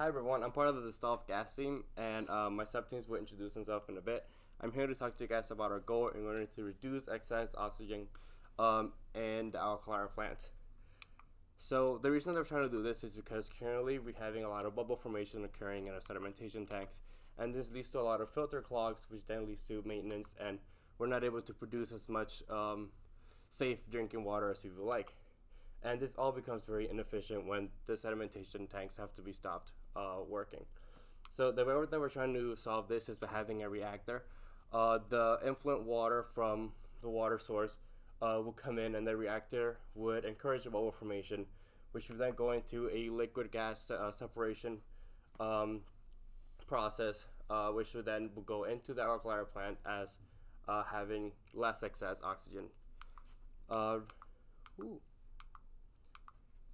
Hi everyone, I'm part of the dissolved gas team, and my subteams will introduce themselves in a bit. I'm here to talk to you guys about our goal in order to reduce excess oxygen in the alkaline plant. So the reason they're trying to do this is because currently we're having a lot of bubble formation occurring in our sedimentation tanks, and this leads to a lot of filter clogs, which then leads to maintenance, and we're not able to produce as much safe drinking water as we would like. And this all becomes very inefficient when the sedimentation tanks have to be stopped working. So the way that we're trying to solve this is by having a reactor. The influent water from the water source will come in, and the reactor would encourage bubble formation, which would then go into a liquid gas separation process, which would then go into the alkaline plant as having less excess oxygen.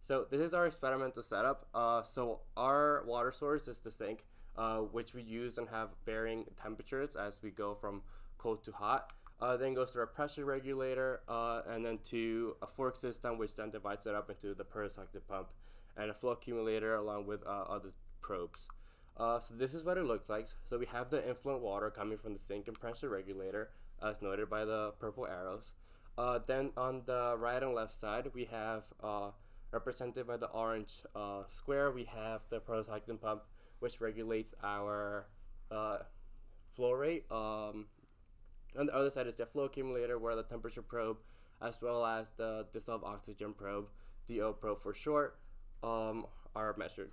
So this is our experimental setup. So our water source is the sink, which we use and have varying temperatures as we go from cold to hot. Then goes to our pressure regulator, and then to a fork system, which then divides it up into the peristaltic pump and a flow accumulator along with other probes. So this is what it looks like. So we have the influent water coming from the sink and pressure regulator, as noted by the purple arrows. Then on the right and left side, we have represented by the orange square, we have the peristaltic pump, which regulates our flow rate. On the other side is the flow accumulator, where the temperature probe, as well as the dissolved oxygen probe, DO probe for short, are measured.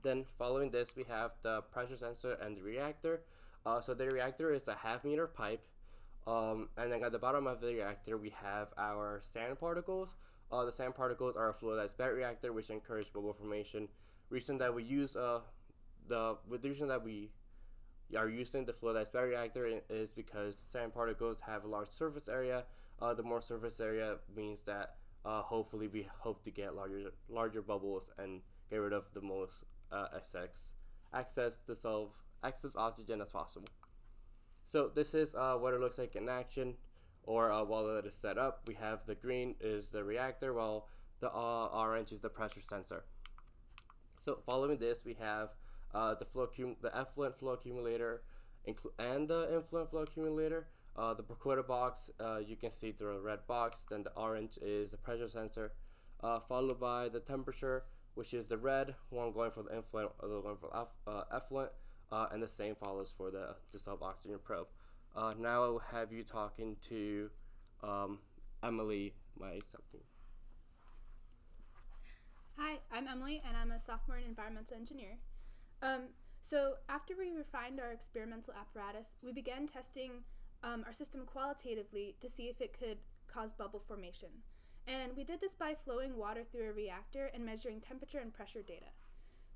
Then following this, we have the pressure sensor and the reactor. So the reactor is a half-meter pipe, and then at the bottom of the reactor, we have our sand particles. The sand particles are a fluidized bed reactor, which encourage bubble formation. Reason that we use the reason that we are using the fluidized bed reactor is because sand particles have a large surface area. The more surface area means that hopefully we hope to get larger bubbles and get rid of the most excess oxygen as possible. So this is what it looks like in action, or while it is set up. We have the green is the reactor, while the orange is the pressure sensor. So following this, we have the effluent flow accumulator and the influent flow accumulator. The per box, you can see through a red box. Then the orange is the pressure sensor, followed by the temperature, which is the red one going for the influent, other going for effluent, and the same follows for the dissolved oxygen probe. Now I will have you talking to Emily, my subteam. Hi, I'm Emily, and I'm a sophomore in environmental engineer. So after we refined our experimental apparatus, we began testing our system qualitatively to see if it could cause bubble formation. And we did this by flowing water through a reactor and measuring temperature and pressure data.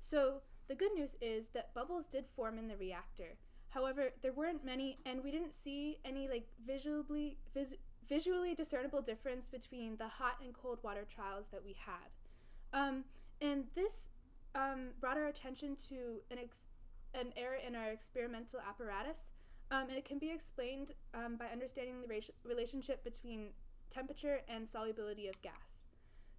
So the good news is that bubbles did form in the reactor. However, there weren't many, and we didn't see any visually discernible difference between the hot and cold water trials that we had. And this brought our attention to an error in our experimental apparatus, and it can be explained by understanding the relationship between temperature and solubility of gas.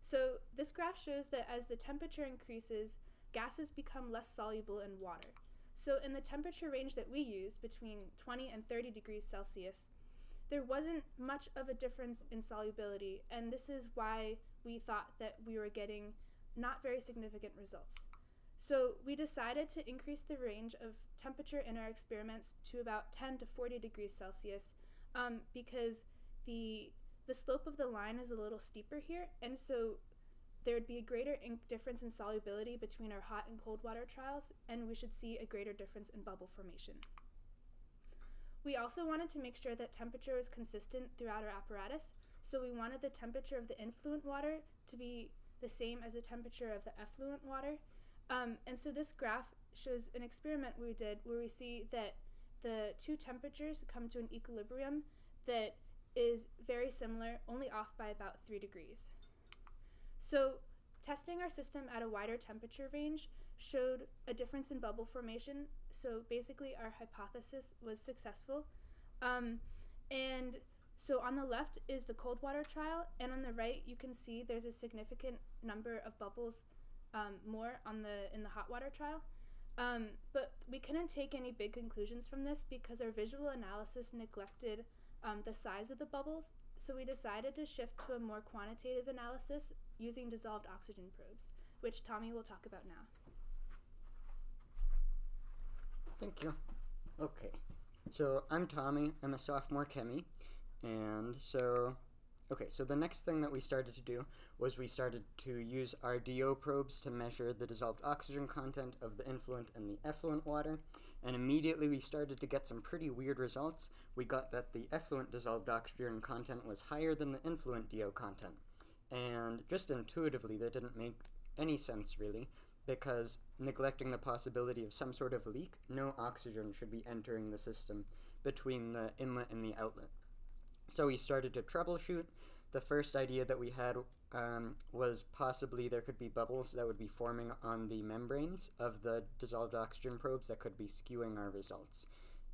So this graph shows that as the temperature increases, gases become less soluble in water. So in the temperature range that we use, between 20 and 30 degrees Celsius, there wasn't much of a difference in solubility, and this is why we thought that we were getting not very significant results. So we decided to increase the range of temperature in our experiments to about 10 to 40 degrees Celsius because the slope of the line is a little steeper here, and so there would be a greater difference in solubility between our hot and cold water trials, and we should see a greater difference in bubble formation. We also wanted to make sure that temperature was consistent throughout our apparatus, so we wanted the temperature of the influent water to be the same as the temperature of the effluent water. And so this graph shows an experiment we did where we see that the two temperatures come to an equilibrium that is very similar, only off by about 3 degrees. So testing our system at a wider temperature range showed a difference in bubble formation. So basically our hypothesis was successful. And so on the left is the cold water trial, and on the right you can see there's a significant number of bubbles more in the hot water trial. But we couldn't take any big conclusions from this because our visual analysis neglected the size of the bubbles, so we decided to shift to a more quantitative analysis using dissolved oxygen probes, which Tommy will talk about now. Thank you. Okay, so I'm Tommy. I'm a sophomore chemie, and so the next thing that we started to do was we started to use our DO probes to measure the dissolved oxygen content of the influent and the effluent water, and immediately we started to get some pretty weird results. We got that the effluent dissolved oxygen content was higher than the influent DO content, and just intuitively that didn't make any sense really, because neglecting the possibility of some sort of leak, no oxygen should be entering the system between the inlet and the outlet. So we started to troubleshoot. The first idea that we had was possibly there could be bubbles that would be forming on the membranes of the dissolved oxygen probes that could be skewing our results.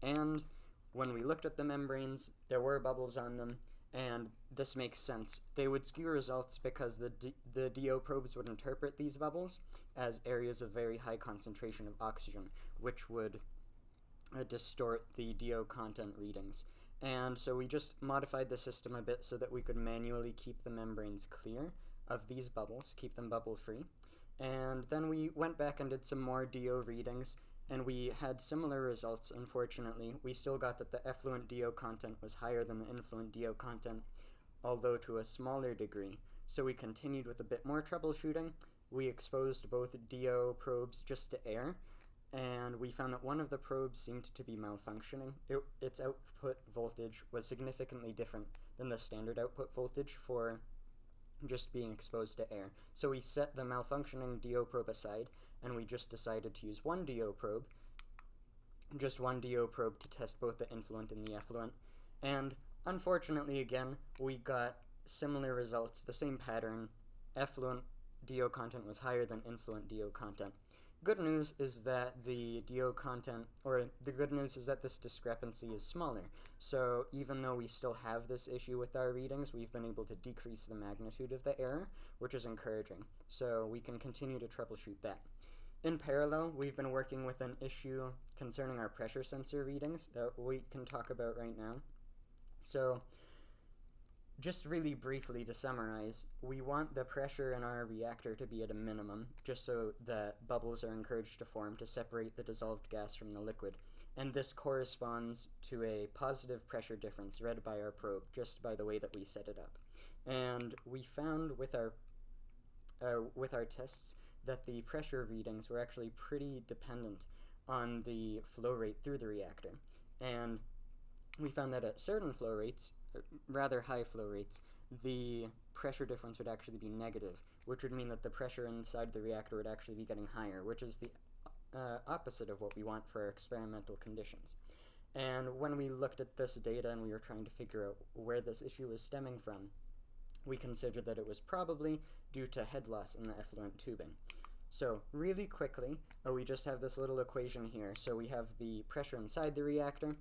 And when we looked at the membranes, there were bubbles on them, and this makes sense. They would skew results because the DO probes would interpret these bubbles as areas of very high concentration of oxygen, which would distort the DO content readings. And so we just modified the system a bit so that we could manually keep the membranes clear of these bubbles, keep them bubble free. And then we went back and did some more DO readings, and we had similar results, unfortunately. We still got that the effluent DO content was higher than the influent DO content, although to a smaller degree. So we continued with a bit more troubleshooting. We exposed both DO probes just to air, and we found that one of the probes seemed to be malfunctioning. Its output voltage was significantly different than the standard output voltage for just being exposed to air. So we set the malfunctioning DO probe aside, and we just decided to use one DO probe to test both the influent and the effluent. And unfortunately, again, we got similar results, the same pattern. Effluent DO content was higher than influent DO content. Good news is that the good news is that this discrepancy is smaller. So even though we still have this issue with our readings, we've been able to decrease the magnitude of the error, which is encouraging. So we can continue to troubleshoot that. In parallel, we've been working with an issue concerning our pressure sensor readings that we can talk about right now. So just really briefly to summarize, we want the pressure in our reactor to be at a minimum, just so that bubbles are encouraged to form to separate the dissolved gas from the liquid. And this corresponds to a positive pressure difference read by our probe, just by the way that we set it up. And we found with our tests that the pressure readings were actually pretty dependent on the flow rate through the reactor. And we found that at certain flow rates, rather high flow rates, the pressure difference would actually be negative, which would mean that the pressure inside the reactor would actually be getting higher, which is the opposite of what we want for our experimental conditions. And when we looked at this data and we were trying to figure out where this issue was stemming from, we considered that it was probably due to head loss in the effluent tubing. So really quickly, we just have this little equation here. So we have the pressure inside the reactor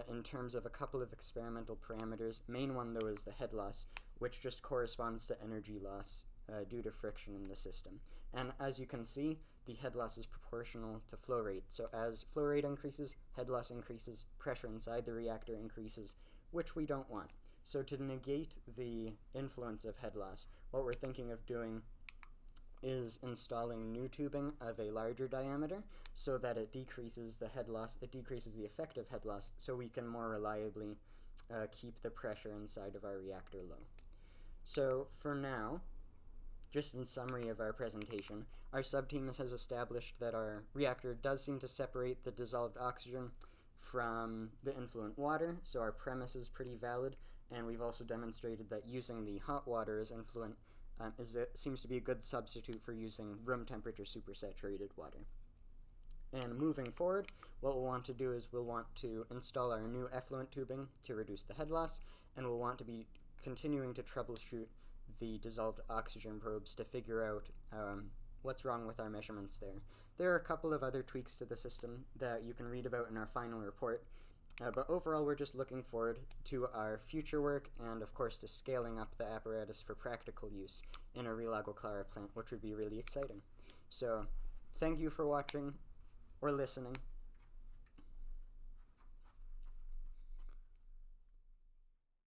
in terms of a couple of experimental parameters. Main one, though, is the head loss, which just corresponds to energy loss due to friction in the system. And as you can see, the head loss is proportional to flow rate. So as flow rate increases, head loss increases, pressure inside the reactor increases, which we don't want. So to negate the influence of head loss, what we're thinking of doing is installing new tubing of a larger diameter so that it decreases the head loss, it decreases the effective head loss, so we can more reliably keep the pressure inside of our reactor low. So for now, just in summary of our presentation, our subteam has established that our reactor does seem to separate the dissolved oxygen from the influent water, so our premise is pretty valid, and we've also demonstrated that using the hot water as influent seems to be a good substitute for using room temperature supersaturated water. And moving forward, what we'll want to do is we'll want to install our new effluent tubing to reduce the head loss, and we'll want to be continuing to troubleshoot the dissolved oxygen probes to figure out what's wrong with our measurements there. There are a couple of other tweaks to the system that you can read about in our final report, but overall we're just looking forward to our future work and of course to scaling up the apparatus for practical use in a real Agua Clara plant, which would be really exciting. So thank you for watching or listening.